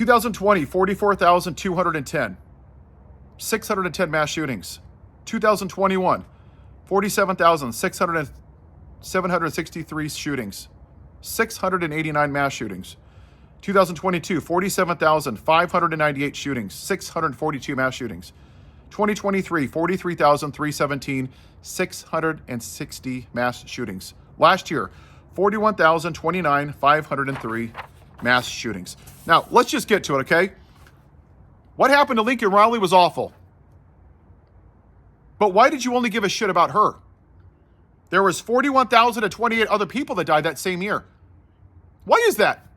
2020, 44,210. 610 mass shootings. 2021, 47,763 shootings. 689 mass shootings. 2022, 47,598 shootings. 642 mass shootings. 2023, 43,317. 660 mass shootings. Last year, 41,029, 503 mass shootings. Now, let's just get to it, okay? What happened to Lincoln Riley was awful. But why did you only give a shit about her? There was 41,028 other people that died that same year. Why is that?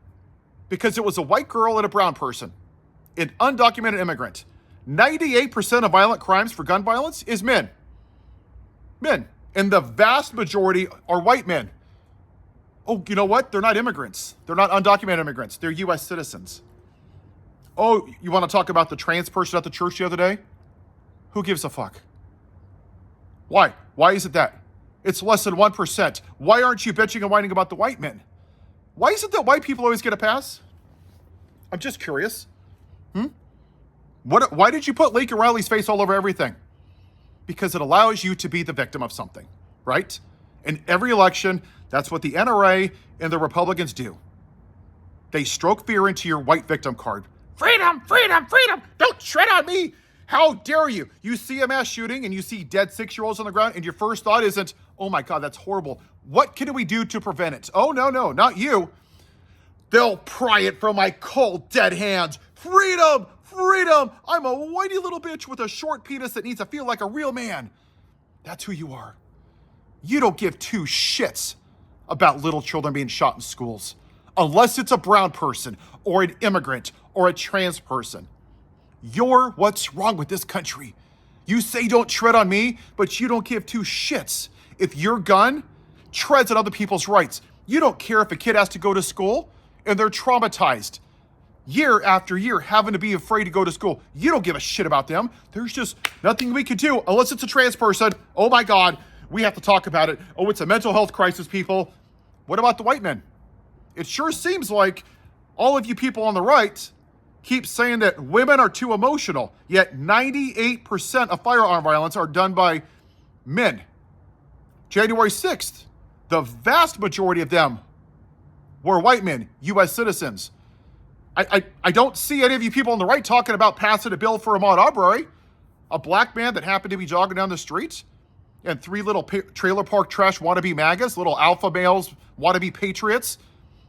Because it was a white girl and a brown person, an undocumented immigrant. 98% of violent crimes for gun violence is men. Men. And the vast majority are white men. Oh, you know what? They're not immigrants. They're not undocumented immigrants. They're U.S. citizens. Oh, you want to talk about the trans person at the church the other day? Who gives a fuck? Why? Why is it that? It's less than 1%. Why aren't you bitching and whining about the white men? Why is it that white people always get a pass? I'm just curious. Why did you put Lincoln Riley's face all over everything? Because it allows you to be the victim of something, right? In every election, that's what the NRA and the Republicans do. They stroke fear into your white victim card. Freedom, freedom, freedom. Don't tread on me. How dare you? You see a mass shooting and you see dead 6-year-olds on the ground and your first thought isn't, oh my God, that's horrible. What can we do to prevent it? Oh, no, not you. They'll pry it from my cold, dead hands. Freedom, freedom. I'm a whitey little bitch with a short penis that needs to feel like a real man. That's who you are. You don't give two shits about little children being shot in schools, unless it's a brown person or an immigrant or a trans person. You're what's wrong with this country. You say don't tread on me, but you don't give two shits if your gun treads on other people's rights. You don't care if a kid has to go to school and they're traumatized year after year having to be afraid to go to school. You don't give a shit about them. There's just nothing we can do unless it's a trans person. Oh my God, we have to talk about it. Oh, it's a mental health crisis, people. What about the white men? It sure seems like all of you people on the right keep saying that women are too emotional, yet 98% of firearm violence are done by men. January 6th, the vast majority of them were white men, U.S. citizens. I don't see any of you people on the right talking about passing a bill for Ahmaud Arbery, a black man that happened to be jogging down the street, and 3 little trailer park trash wannabe MAGAs, little alpha males, wannabe patriots,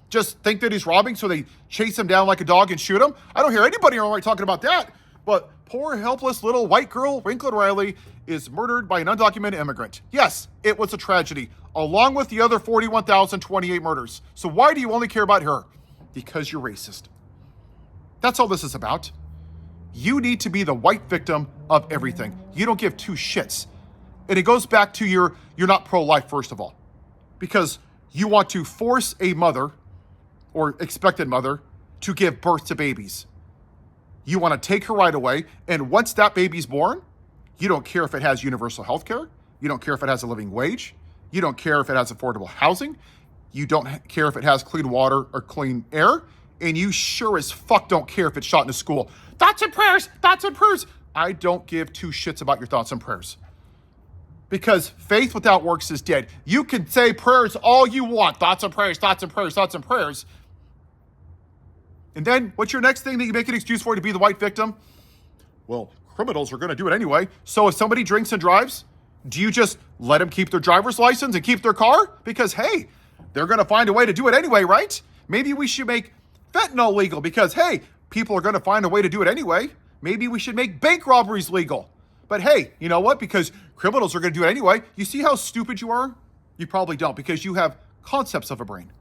just think that he's robbing, so they chase him down like a dog and shoot him. I don't hear anybody on the right talking about that. But poor, helpless little white girl, Lincoln Riley, is murdered by an undocumented immigrant. Yes, it was a tragedy, along with the other 41,028 murders. So why do you only care about her? Because you're racist. That's all this is about. You need to be the white victim of everything. You don't give two shits. And it goes back to you're not pro-life, first of all, because you want to force a mother or expected mother to give birth to babies. You want to take her right away, and once that baby's born, you don't care if it has universal health care, you don't care if it has a living wage, you don't care if it has affordable housing, you don't care if it has clean water or clean air, and you sure as fuck don't care if it's shot in a school. Thoughts and prayers, thoughts and prayers. I don't give two shits about your thoughts and prayers. Because faith without works is dead. You can say prayers all you want. Thoughts and prayers, thoughts and prayers, thoughts and prayers. And then what's your next thing that you make an excuse for to be the white victim? Well, criminals are going to do it anyway. So if somebody drinks and drives, do you just let them keep their driver's license and keep their car? Because, hey, they're going to find a way to do it anyway, right? Maybe we should make fentanyl legal because, hey, people are going to find a way to do it anyway. Maybe we should make bank robberies legal. But hey, you know what? Because criminals are going to do it anyway. You see how stupid you are? You probably don't, because you have concepts of a brain.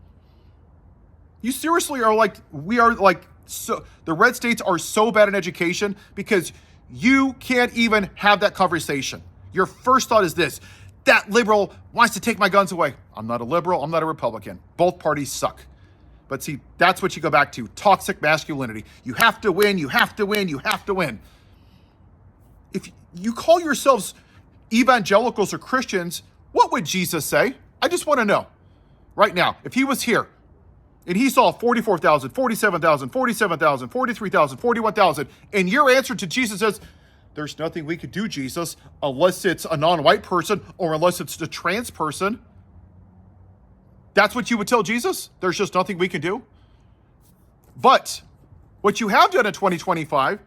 You seriously are like, we are like, so the red states are so bad in education because you can't even have that conversation. Your first thought is this: that liberal wants to take my guns away. I'm not a liberal. I'm not a Republican. Both parties suck. But see, that's what you go back to. Toxic masculinity. You have to win. You have to win. You have to win. If you call yourselves evangelicals or Christians, what would Jesus say? I just want to know right now, if he was here, And he saw 44,000, 47,000, 47,000, 43,000, 41,000. And your answer to Jesus is, there's nothing we could do, Jesus, unless it's a non-white person or unless it's a trans person. That's what you would tell Jesus? There's just nothing we can do? But what you have done in 2025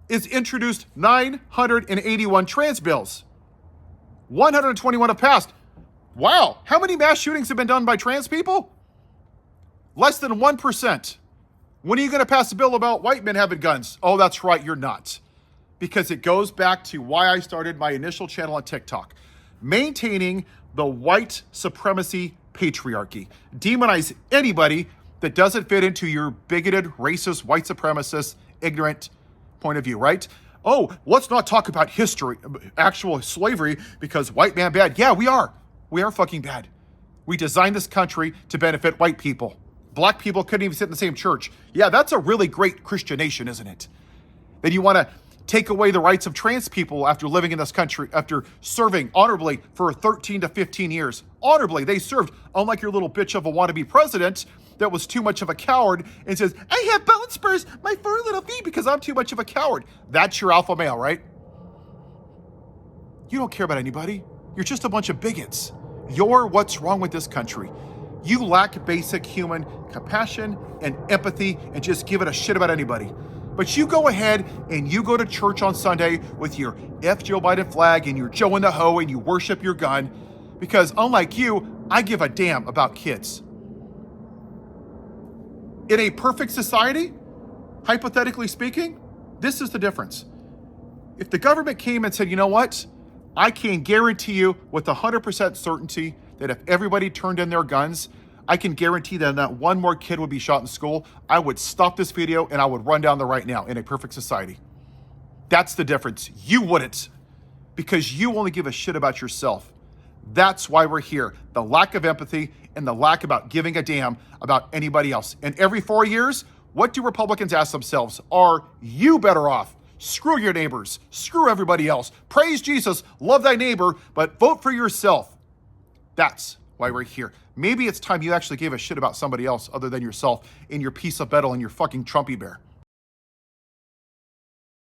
is introduced 981 trans bills. 121 have passed. Wow, how many mass shootings have been done by trans people? Less than 1%. When are you going to pass a bill about white men having guns? Oh, that's right, you're not. Because it goes back to why I started my initial channel on TikTok. Maintaining the white supremacy patriarchy. Demonize anybody that doesn't fit into your bigoted, racist, white supremacist, ignorant point of view, right? Oh, let's not talk about history, actual slavery, because white man bad. Yeah, we are. We are fucking bad. We designed this country to benefit white people. Black people couldn't even sit in the same church. Yeah, that's a really great Christian nation, isn't it? Then you want to take away the rights of trans people after living in this country, after serving honorably for 13 to 15 years. Honorably, they served, unlike your little bitch of a wannabe president that was too much of a coward and says, I have bone spurs, my fur little feet, because I'm too much of a coward. That's your alpha male, right? You don't care about anybody. You're just a bunch of bigots. You're what's wrong with this country. You lack basic human compassion and empathy and just give it a shit about anybody. But you go ahead and you go to church on Sunday with your F Joe Biden flag and your Joe in the hoe and you worship your gun because unlike you, I give a damn about kids. In a perfect society, hypothetically speaking, this is the difference. If the government came and said, you know what? I can guarantee you with 100% certainty that if everybody turned in their guns, I can guarantee that not one more kid would be shot in school. I would stop this video and I would run down there right now in a perfect society. That's the difference. You wouldn't, because you only give a shit about yourself. That's why we're here. The lack of empathy and the lack about giving a damn about anybody else. And every 4 years, what do Republicans ask themselves? Are you better off? Screw your neighbors. Screw everybody else. Praise Jesus. Love thy neighbor, but vote for yourself. That's why we're here. Maybe it's time you actually gave a shit about somebody else other than yourself in your piece of metal and your fucking Trumpy bear.